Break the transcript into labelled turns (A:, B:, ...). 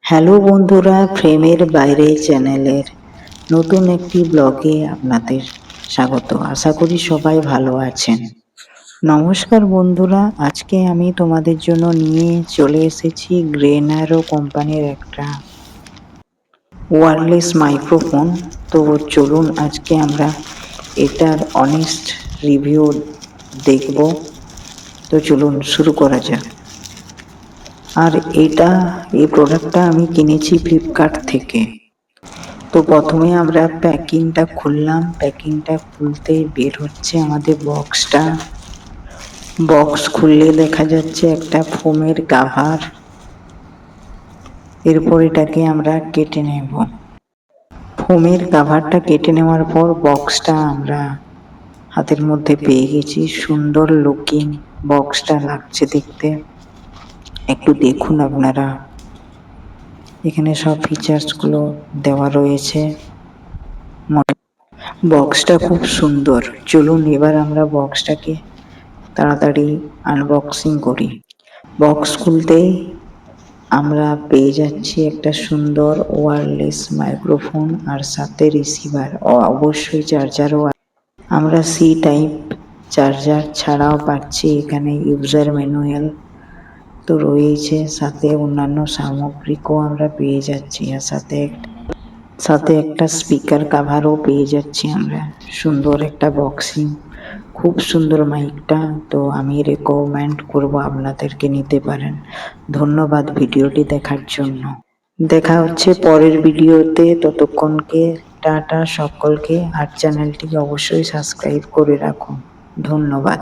A: Hello বন্ধুরা, ফ্রেমের বাইরে চ্যানেলের নতুন একটি ব্লগে আপনাদের স্বাগত। আশা করি সবাই ভালো আছেন। নমস্কার বন্ধুরা, আজকে আমি তোমাদের জন্য নিয়ে চলে এসেছি গ্রেনারো কোম্পানির একটা ওয়্যারলেস মাইক্রোফোন। তো চলুন আজকে আমরা এটার অনেস্ট রিভিউ দেখব। তো চলুন শুরু করা যাক। আর এই প্রোডাক্টটা আমি কিনেছি ফ্লিপকার্ট থেকে। তো প্রথমে আমরা প্যাকিংটা খুললাম। প্যাকিংটা খুলতে বের হচ্ছে আমাদের বক্সটা। বক্স খুললে দেখা যাচ্ছে একটা ফোমের কাভার। এরপর এটাকে আমরা কেটে নেব। ফোমের কাভারটা কেটে নেওয়ার পর বক্সটা আমরা হাতের মধ্যে পেয়ে গেছি। সুন্দর লুকিং বক্সটা লাগছে দেখতে। একটু দেখুন আপনারা, এখানে সব ফিচার্সগুলো দেওয়া রয়েছে। বক্সটা খুব সুন্দর। চলুন এবার আমরা বক্সটাকে তাড়াতাড়ি আনবক্সিং করি। বক্স খুলতেই আমরা পেয়ে যাচ্ছি একটা সুন্দর ওয়্যারলেস মাইক্রোফোন আর সাথে রিসিভার ও অবশ্যই চার্জারও। আমরা সি টাইপ চার্জার ছাড়াও পাচ্ছি এখানে ইউজার ম্যানুয়াল তো রয়েছে, সাথে অন্যান্য সামগ্রিকও আমরা পেয়ে যাচ্ছি। আর সাথে একটা স্পিকার কাভারও পেয়ে যাচ্ছি আমরা। সুন্দর একটা বক্সিং, খুব সুন্দর মাইকটা। তো আমি রেকমেন্ড করব আপনাদেরকে নিতে পারেন। ধন্যবাদ ভিডিওটি দেখার জন্য। দেখা হচ্ছে পরের ভিডিওতে। ততক্ষণকে টাটা সকলকে। আর চ্যানেলটিকে অবশ্যই সাবস্ক্রাইব করে রাখুন। ধন্যবাদ।